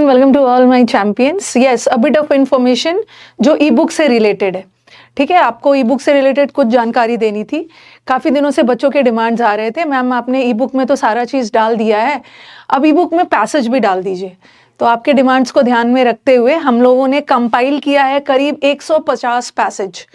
Everyone, welcome to all my champions. Yes, a bit of information जो e book से related है। ठीक है, आपको ई बुक से रिलेटेड कुछ जानकारी देनी थी। काफ़ी दिनों से बच्चों के डिमांड्स आ रहे थे, मैम आपने ई बुक में तो सारा चीज़ डाल दिया है, अब ई बुक में पैसेज भी डाल दीजिए। तो आपके डिमांड्स को ध्यान में रखते हुए हम लोगों ने कंपाइल किया है करीब 150 पैसेज।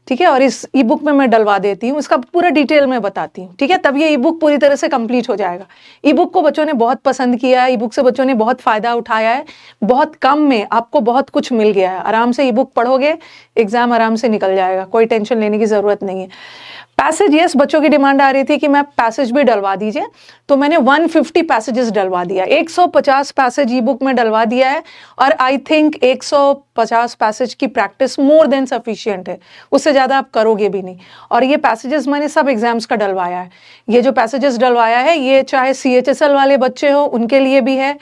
ठीक है, और इस ई बुक में मैं डलवा देती हूँ, इसका पूरा डिटेल में बताती हूँ। ठीक है, तब ये ई बुक पूरी तरह से कंप्लीट हो जाएगा। ई बुक को बच्चों ने बहुत पसंद किया है, ई बुक से बच्चों ने बहुत फ़ायदा उठाया है, बहुत कम में आपको बहुत कुछ मिल गया है। आराम से ई बुक पढ़ोगे, एग्जाम आराम से निकल जाएगा, कोई टेंशन लेने की ज़रूरत नहीं है। पैसेज, यस, बच्चों की डिमांड आ रही थी कि मैं पैसेज भी डलवा दीजिए, तो मैंने 150 पैसेजेस डलवा दिया, 150 पैसेज ई बुक में डलवा दिया है। और आई थिंक 150 पैसेज की प्रैक्टिस मोर देन सफिशिएंट है, उससे ज़्यादा आप करोगे भी नहीं। और ये पैसेजेस मैंने सब एग्जाम्स का डलवाया है। ये जो पैसेजेस डलवाया है ये चाहे CHSL वाले बच्चे हो उनके लिए भी है,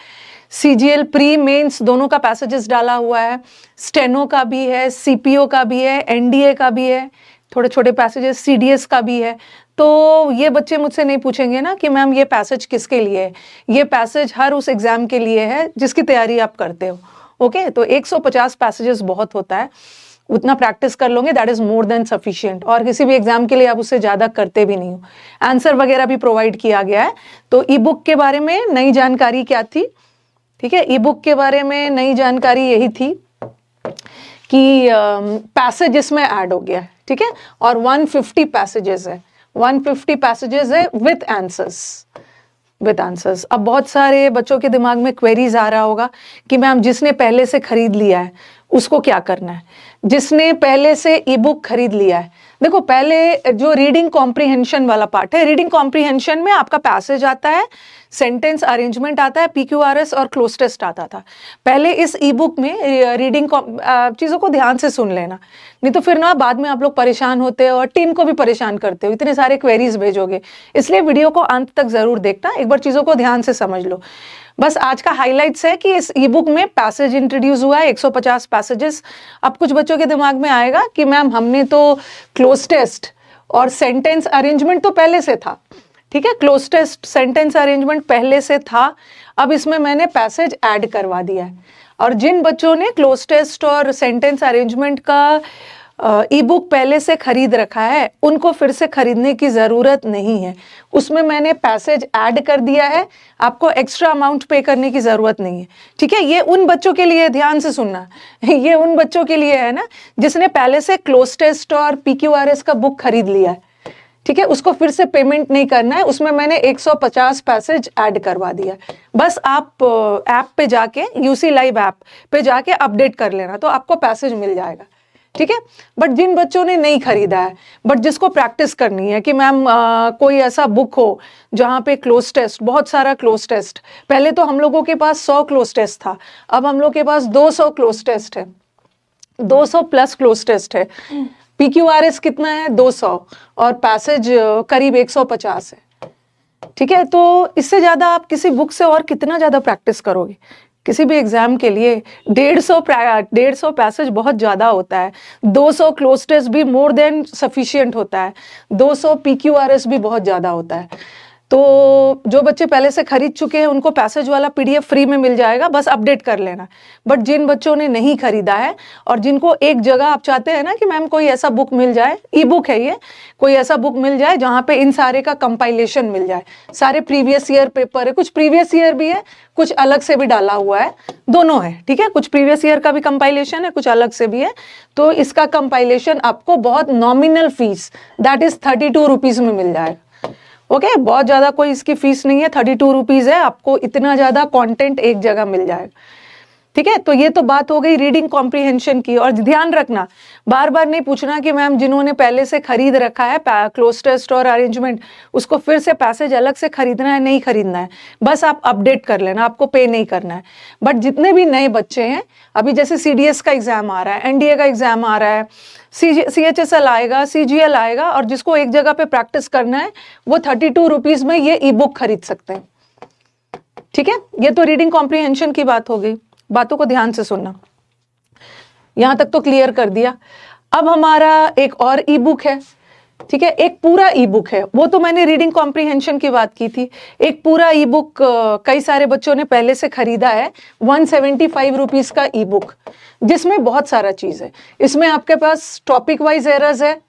CGL प्री मेंस दोनों का पैसेजेस डाला हुआ है, स्टेनो का भी है, CPO का भी है, NDA का भी है, थोड़े छोटे पैसेजेस CDS का भी है। तो ये बच्चे मुझसे नहीं पूछेंगे ना कि मैम ये पैसेज किसके लिए है। ये पैसेज हर उस एग्जाम के लिए है जिसकी तैयारी आप करते हो। ओके, तो 150 पैसेजेस बहुत होता है, उतना प्रैक्टिस कर लोगे, that is more than sufficient. और किसी भी एग्जाम के लिए आप उससे ज़्यादा करते भी नहीं हो। आंसर वगैरह भी प्रोवाइड किया गया है। तो ई बुक के बारे में नई जानकारी क्या थी? ठीक है, ई बुक के बारे में नई जानकारी यही थी कि पैसेज इसमें ऐड हो गया है। ठीक है, और 150 पैसेजेस है, 150 पैसेजेस है विथ आंसर्स। अब बहुत सारे बच्चों के दिमाग में क्वेरीज आ रहा होगा कि मैम जिसने पहले से खरीद लिया है उसको क्या करना है। जिसने पहले से ई बुक खरीद लिया है, देखो पहले जो रीडिंग कॉम्प्रीहेंशन वाला पार्ट है, रीडिंग कॉम्प्रीहेंशन में आपका पैसेज आता है, सेंटेंस अरेंजमेंट आता है, PQRS और क्लोज टेस्ट आता था। पहले इस ई बुक में रीडिंग चीज़ों को ध्यान से सुन लेना, नहीं तो फिर ना बाद में आप लोग परेशान होते हो और टीम को भी परेशान करते हो, इतने सारे क्वेरीज भेजोगे। इसलिए वीडियो को अंत तक ज़रूर देखना, एक बार चीज़ों को ध्यान से समझ लो। बस आज का हाइलाइट्स है कि इस ई बुक में पैसेज इंट्रोड्यूस हुआ है, 150 पैसेजेस। अब कुछ बच्चों के दिमाग में आएगा कि मैम हमने तो क्लोज टेस्ट और सेंटेंस अरेंजमेंट तो पहले से था। ठीक है, क्लोज टेस्ट सेंटेंस अरेंजमेंट पहले से था, अब इसमें मैंने पैसेज ऐड करवा दिया है। और जिन बच्चों ने क्लोज टेस्ट और सेंटेंस अरेंजमेंट का ई बुक पहले से खरीद रखा है उनको फिर से खरीदने की ज़रूरत नहीं है, उसमें मैंने पैसेज ऐड कर दिया है, आपको एक्स्ट्रा अमाउंट पे करने की ज़रूरत नहीं है। ठीक है, ये उन बच्चों के लिए, ध्यान से सुनना, ये उन बच्चों के लिए है ना जिसने पहले से क्लोज टेस्ट और PQRS का बुक खरीद लिया है। ठीक है, उसको फिर से पेमेंट नहीं करना है, उसमें मैंने 150 पैसेज ऐड करवा दिया। बस आप ऐप पे जाके, UC लाइव ऐप पे जाके अपडेट कर लेना तो आपको पैसेज मिल जाएगा। ठीक है, बट जिन बच्चों ने नहीं खरीदा है बट जिसको प्रैक्टिस करनी है कि मैम कोई ऐसा बुक हो जहाँ पे क्लोज टेस्ट, बहुत सारा क्लोज टेस्ट, पहले तो हम लोगों के पास 100 क्लोज टेस्ट था, अब हम लोग के पास 200 क्लोज टेस्ट है, 200 प्लस क्लोज टेस्ट है। PQRS कितना है? 200, और पैसेज करीब 150 है। ठीक है, तो इससे ज़्यादा आप किसी बुक से और कितना ज़्यादा प्रैक्टिस करोगे? किसी भी एग्जाम के लिए 150 पैसेज बहुत ज़्यादा होता है, 200 क्लोज टेस्ट भी मोर देन सफिशिएंट होता है, 200 PQRS भी बहुत ज़्यादा होता है। तो जो बच्चे पहले से खरीद चुके हैं उनको पैसेज वाला PDF फ्री में मिल जाएगा, बस अपडेट कर लेना। बट जिन बच्चों ने नहीं खरीदा है और जिनको एक जगह आप चाहते हैं ना कि मैम कोई ऐसा बुक मिल जाए, ई बुक है ये, कोई ऐसा बुक मिल जाए जहाँ पे इन सारे का कंपाइलेशन मिल जाए, सारे प्रीवियस ईयर पेपर है, कुछ प्रीवियस ईयर भी है, कुछ अलग से भी डाला हुआ है, दोनों है। ठीक है, कुछ प्रीवियस ईयर का भी कंपाइलेशन है, कुछ अलग से भी है। तो इसका कंपाइलेशन आपको बहुत nominal fees, that is 32 rupees में मिल जाएगा। ओके, बहुत ज़्यादा कोई इसकी फीस नहीं है, 32 रुपीज़ है, आपको इतना ज़्यादा कंटेंट एक जगह मिल जाएगा। ठीक है, तो ये तो बात हो गई रीडिंग कॉम्प्रीहेंशन की। और ध्यान रखना, बार बार नहीं पूछना कि मैम जिन्होंने पहले से खरीद रखा है क्लोज टेस्ट और अरेंजमेंट, उसको फिर से पैसेज अलग से खरीदना है, नहीं खरीदना है, बस आप अपडेट कर लेना, आपको पे नहीं करना है। बट जितने भी नए बच्चे हैं, अभी जैसे CDS का एग्ज़ाम आ रहा है, NDA का एग्ज़ाम आ रहा है, CHSL आएगा, CGL आएगा, और जिसको एक जगह पे प्रैक्टिस करना है वो 32 रुपीज़ में ये ई बुक खरीद सकते हैं। ठीक है, ये तो रीडिंग कॉम्प्रीहेंशन की बात हो गई, बातों को ध्यान से सुनना। यहां तक तो क्लियर कर दिया। अब हमारा एक और ई बुक है ठीक है, एक पूरा ई बुक है, वो तो मैंने रीडिंग कॉम्प्रिहेंशन की बात की थी। एक पूरा ई बुक कई सारे बच्चों ने पहले से खरीदा है, 175 रुपीज का ई बुक, जिसमें बहुत सारा चीज है। इसमें आपके पास टॉपिक वाइज एरर्स है।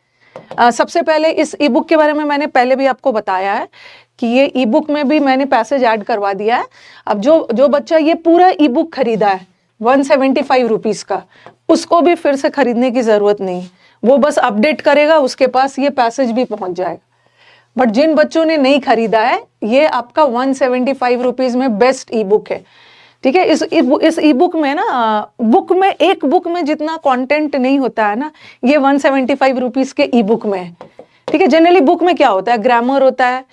सबसे पहले इस ई बुक के बारे में मैंने पहले भी आपको बताया है कि ये ई बुक में भी मैंने पैसेज ऐड करवा दिया है। अब जो बच्चा ये पूरा ई बुक खरीदा है 175 रुपीज का, उसको भी फिर से खरीदने की जरूरत नहीं, वो बस अपडेट करेगा, उसके पास ये पैसेज भी पहुंच जाएगा। बट जिन बच्चों ने नहीं खरीदा है, ये आपका 175 रुपीज में बेस्ट ई बुक है। ठीक है, इस ई बुक में ना, एक बुक में जितना कंटेंट नहीं होता है ना, ये 175 रुपीज के ई बुक में है। ठीक है, जनरली बुक में क्या होता है, ग्रामर होता है,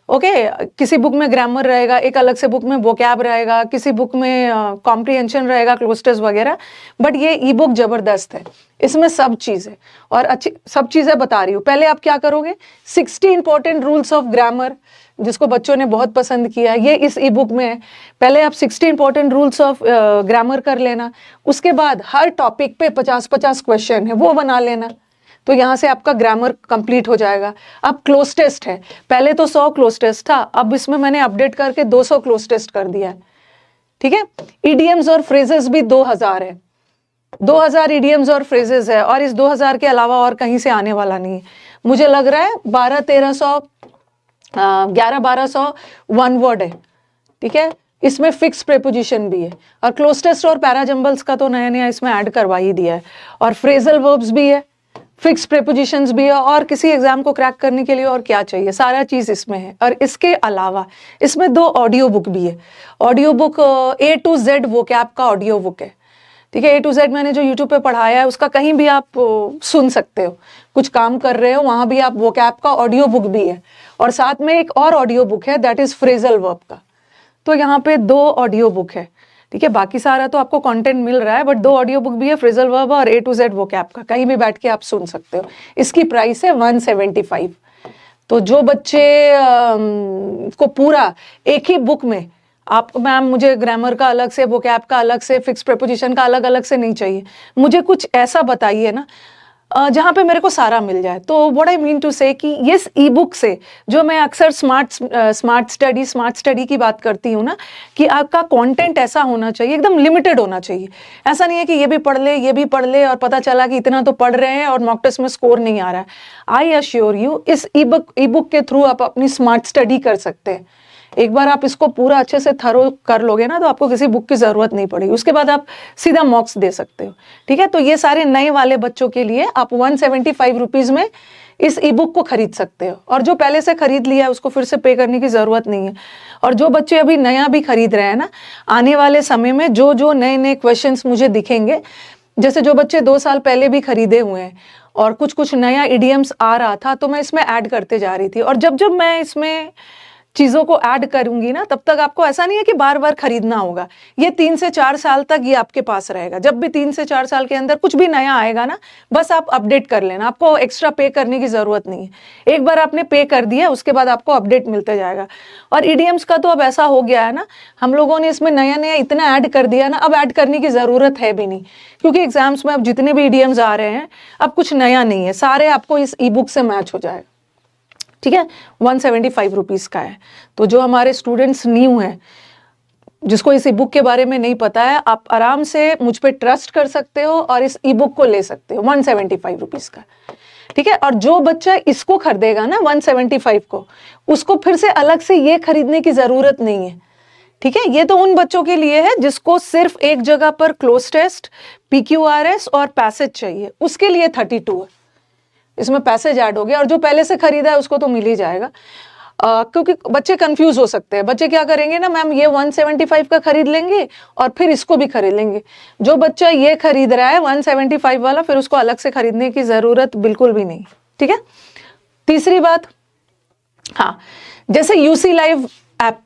ओके, किसी बुक में ग्रामर रहेगा, एक अलग से बुक में वोकैब रहेगा, किसी बुक में कॉम्प्रिहेंशन रहेगा, क्लोज टेस्ट वगैरह। बट ये ई बुक जबरदस्त है, इसमें सब चीज है और अच्छी सब चीजें बता रही हूँ। पहले आप क्या करोगे, 60 इंपॉर्टेंट रूल्स ऑफ ग्रामर, जिसको बच्चों ने बहुत पसंद किया, ये इस ई बुक में है। पहले आप 60 इंपॉर्टेंट रूल्स ऑफ ग्रामर कर लेना, उसके बाद हर टॉपिक पे 50-50 क्वेश्चन है, वो बना लेना, तो यहाँ से आपका ग्रामर कंप्लीट हो जाएगा। अब क्लोज टेस्ट है, पहले तो 100 क्लोज टेस्ट था, अब इसमें मैंने अपडेट करके 200 क्लोज टेस्ट कर दिया है। ठीक है, इडियम्स और फ्रेजेस भी 2000 है, 2000 इडियम्स और फ्रेजेस है, और इस 2000 के अलावा और कहीं से आने वाला नहीं है। मुझे लग रहा है 11-1200 वन वर्ड है। ठीक है, इसमें फिक्स प्रेपोजिशन भी है, और क्लोज टेस्ट और पैराजम्बल्स का तो नया नया इसमें ऐड करवा ही दिया है, और फ्रेजल वर्ब्स भी है, फिक्स प्रेपोजिशंस भी है, और किसी एग्जाम को क्रैक करने के लिए और क्या चाहिए, सारा चीज इसमें है। और इसके अलावा इसमें 2 ऑडियो बुक भी है। Audio book A to Z vocab का ऑडियो बुक है। ठीक है, A to Z मैंने जो YouTube पे पढ़ाया है, उसका कहीं भी आप सुन सकते हो, कुछ काम कर रहे हो वहां भी आप वोकैब का ऑडियो बुक भी है, और साथ में एक और ऑडियो बुक है, दैट इज फ्रेजल वर्ब का। तो यहाँ पे 2 ऑडियो बुक है। ठीक है, बाकी सारा तो आपको कंटेंट मिल रहा है, बट 2 ऑडियो बुक भी है, फ्रेजल वर्ब और A to Z वोकैब का, कहीं भी बैठ के आप सुन सकते हो। इसकी प्राइस है 175। तो जो बच्चे को पूरा एक ही बुक में, आप मैम मुझे ग्रामर का अलग से, वोकैब का अलग से, फिक्स प्रेपोजिशन का अलग अलग से नहीं चाहिए, मुझे कुछ ऐसा बताइए ना जहाँ पे मेरे को सारा मिल जाए। तो व्हाट आई मीन टू से कि इस ई बुक से, जो मैं अक्सर स्मार्ट स्टडी की बात करती हूँ ना, कि आपका कंटेंट ऐसा होना चाहिए, एकदम लिमिटेड होना चाहिए। ऐसा नहीं है कि ये भी पढ़ ले और पता चला कि इतना तो पढ़ रहे हैं और मॉक टेस्ट में स्कोर नहीं आ रहा है। आई अश्योर यू, इस ई बुक के थ्रू आप अपनी स्मार्ट स्टडी कर सकते हैं। एक बार आप इसको पूरा अच्छे से थरो कर लोगे ना, तो आपको किसी बुक की जरूरत नहीं पड़ेगी, उसके बाद आप सीधा मॉक्स दे सकते हो। ठीक है, तो ये सारे नए वाले बच्चों के लिए आप 175 रुपीज में इस ई बुक को खरीद सकते हो, और जो पहले से खरीद लिया है उसको फिर से पे करने की जरूरत नहीं है। और जो बच्चे अभी नया भी खरीद रहे हैं ना, आने वाले समय में जो जो नए नए क्वेश्चंस मुझे दिखेंगे, जैसे जो बच्चे 2 साल पहले भी खरीदे हुए हैं और कुछ नया इडियम्स आ रहा था, तो मैं इसमें ऐड करते जा रही थी, और जब जब मैं इसमें चीजों को ऐड करूंगी ना, तब तक आपको ऐसा नहीं है कि बार बार खरीदना होगा। ये 3 से 4 साल तक ये आपके पास रहेगा। जब भी 3 से 4 साल के अंदर कुछ भी नया आएगा ना, बस आप अपडेट कर लेना, आपको एक्स्ट्रा पे करने की जरूरत नहीं है। एक बार आपने पे कर दिया, उसके बाद आपको अपडेट मिलते जाएगा। और इडियम्स का तो अब ऐसा हो गया है ना, हम लोगों ने इसमें नया नया इतना ऐड कर दिया ना, अब ऐड करने की जरूरत है भी नहीं, क्योंकि एग्जाम्स में अब जितने भी इडियम्स आ रहे हैं, अब कुछ नया नहीं है, सारे आपको इस ई बुक से मैच हो जाएगा। ठीक है, 175 रुपीज का है। तो जो हमारे स्टूडेंट्स न्यू हैं, जिसको इस ई बुक के बारे में नहीं पता है, आप आराम से मुझ पे ट्रस्ट कर सकते हो और इस ई बुक को ले सकते हो, 175 रुपीज का। ठीक है, और जो बच्चा इसको खरीदेगा ना 175 को, उसको फिर से अलग से ये खरीदने की जरूरत नहीं है। ठीक है, ये तो उन बच्चों के लिए है जिसको सिर्फ एक जगह पर क्लोज टेस्ट, PQRS और पैसेज चाहिए, उसके लिए 32 है। इसमें पैसेज ऐड हो गया, और जो पहले से खरीदा है उसको तो मिल ही जाएगा। क्योंकि बच्चे कंफ्यूज हो सकते हैं, बच्चे क्या करेंगे ना, मैम ये 175 का खरीद लेंगे और फिर इसको भी खरीद लेंगे। जो बच्चा ये खरीद रहा है 175 वाला, फिर उसको अलग से खरीदने की जरूरत बिल्कुल भी नहीं। ठीक है, तीसरी बात, हाँ, जैसे यूसी लाइव ऐप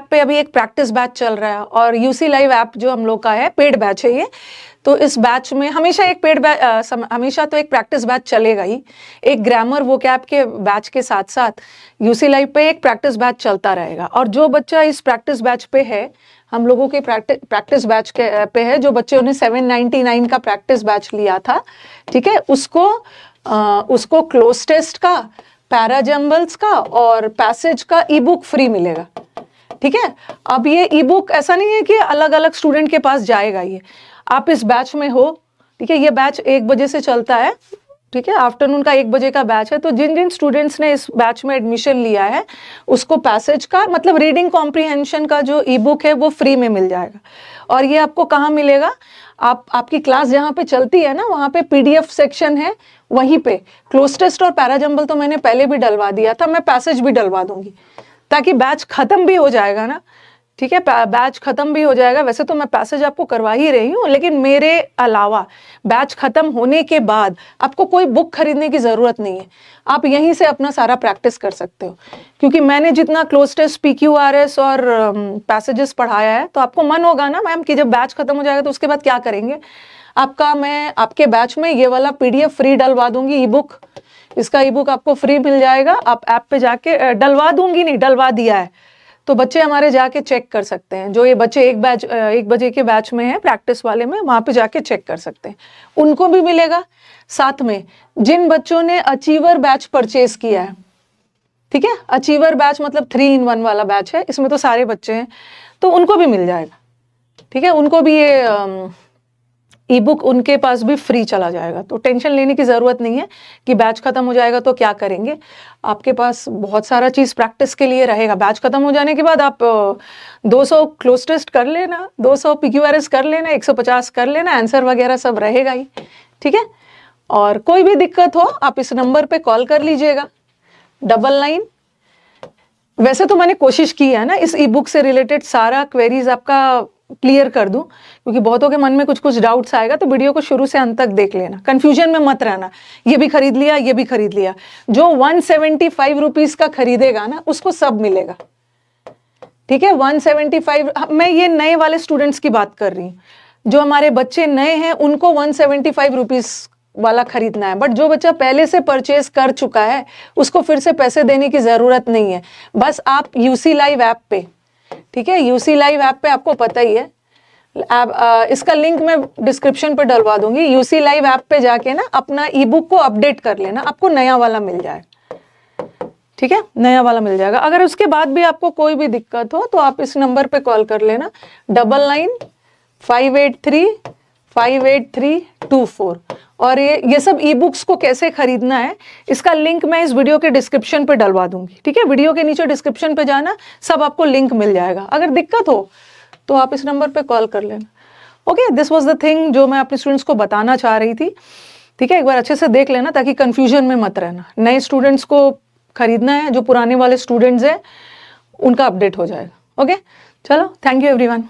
पे अभी एक प्रैक्टिस बैच चल रहा है, और यूसी लाइव ऐप जो हम लोग का है, पेड बैच है ये। तो इस बैच में हमेशा हमेशा तो एक प्रैक्टिस बैच चलेगा ही। एक ग्रामर वोकैब के बैच के साथ साथ यूसी लाइव पे एक प्रैक्टिस बैच चलता रहेगा। और जो बच्चा इस प्रैक्टिस बैच पे है, हम लोगों के प्रैक्टिस बैच पे है, जो बच्चों ने 799 का प्रैक्टिस बैच लिया था, ठीक है, उसको उसको क्लोज टेस्ट का, पैराजम्बल्स का और पैसेज का ई बुक फ्री मिलेगा। ठीक है, अब ये ई बुक ऐसा नहीं है कि अलग अलग स्टूडेंट के पास जाएगा, ये आप इस बैच में हो, ठीक है, ये बैच 1 बजे से चलता है, ठीक है, आफ्टरनून का 1 बजे का बैच है। तो जिन जिन स्टूडेंट्स ने इस बैच में एडमिशन लिया है उसको पैसेज का मतलब रीडिंग कॉम्प्रिहेंशन का जो ई बुक है वो फ्री में मिल जाएगा। और ये आपको कहाँ मिलेगा, आपकी क्लास जहाँ पे चलती है ना वहाँ पे PDF सेक्शन है, वहीं पे क्लोज टेस्ट और पैराजम्बल तो मैंने पहले भी डलवा दिया था, मैं पैसेज भी डलवा दूंगी ताकि बैच खत्म भी हो जाएगा ना। ठीक है, बैच खत्म भी हो जाएगा, वैसे तो मैं पैसेज आपको करवा ही रही हूँ, लेकिन मेरे अलावा बैच खत्म होने के बाद आपको कोई बुक खरीदने की ज़रूरत नहीं है, आप यहीं से अपना सारा प्रैक्टिस कर सकते हो। क्योंकि मैंने जितना क्लोज टेस्ट, PQRS और पैसेजेस पढ़ाया है, तो आपको मन होगा ना मैम कि जब बैच खत्म हो जाएगा तो उसके बाद क्या करेंगे। मैं आपके बैच में ये वाला PDF फ्री डलवा दूंगी, ई बुक, इसका ई बुक आपको फ्री मिल जाएगा। आप ऐप पे जाके, डलवा दूंगी नहीं, डलवा दिया है, तो बच्चे हमारे जाके चेक कर सकते हैं। जो ये बच्चे 1 बजे के बैच में है प्रैक्टिस वाले में, वहाँ पे जाके चेक कर सकते हैं, उनको भी मिलेगा। साथ में जिन बच्चों ने अचीवर बैच परचेज किया है, ठीक है, अचीवर बैच मतलब 3 in 1 वाला बैच है, इसमें तो सारे बच्चे हैं, तो उनको भी मिल जाएगा। ठीक है, उनको भी ये ई बुक उनके पास भी फ्री चला जाएगा। तो टेंशन लेने की ज़रूरत नहीं है कि बैच खत्म हो जाएगा तो क्या करेंगे, आपके पास बहुत सारा चीज़ प्रैक्टिस के लिए रहेगा। बैच खत्म हो जाने के बाद आप 200 क्लोज टेस्ट कर लेना, 200 PQRS कर लेना, 150 कर लेना, आंसर वगैरह सब रहेगा ही। ठीक है, और कोई भी दिक्कत हो आप इस नंबर पे कॉल कर लीजिएगा 99। वैसे तो मैंने कोशिश की है ना इस ई बुक से रिलेटेड सारा क्वेरीज आपका क्लियर कर दूं, क्योंकि बहुतों के मन में कुछ कुछ डाउट्स आएगा, तो वीडियो को शुरू से अंत तक देख लेना, कंफ्यूजन में मत रहना, ये भी खरीद लिया, ये भी खरीद लिया। जो 175 रुपीज का खरीदेगा ना उसको सब मिलेगा। ठीक है, 175, मैं ये नए वाले स्टूडेंट्स की बात कर रही हूँ, जो हमारे बच्चे नए हैं उनको 175 रुपीज वाला खरीदना है। बट जो बच्चा पहले से परचेज कर चुका है उसको फिर से पैसे देने की जरूरत नहीं है। बस आप UC लाइव ऐप पे, ठीक है, UC लाइव ऐप पे आपको पता ही है, इसका लिंक मैं डिस्क्रिप्शन पे डलवा दूंगी। UC लाइव ऐप पे जाके ना अपना ई बुक को अपडेट कर लेना, आपको नया वाला मिल जाएगा। ठीक है, नया वाला मिल जाएगा। अगर उसके बाद भी आपको कोई भी दिक्कत हो तो आप इस नंबर पे कॉल कर लेना 9958358324। और ये सब ई बुक्स को कैसे खरीदना है इसका लिंक मैं इस वीडियो के डिस्क्रिप्शन पे डलवा दूंगी। ठीक है, वीडियो के नीचे डिस्क्रिप्शन पे जाना, सब आपको लिंक मिल जाएगा। अगर दिक्कत हो तो आप इस नंबर पे कॉल कर लेना। Okay, this was the thing जो मैं अपने स्टूडेंट्स को बताना चाह रही थी। ठीक है, एक बार अच्छे से देख लेना ताकि कंफ्यूजन में मत रहना। नए स्टूडेंट्स को खरीदना है, जो पुराने वाले स्टूडेंट्स हैं उनका अपडेट हो जाएगा। ओके, चलो, थैंक यू एवरीवन।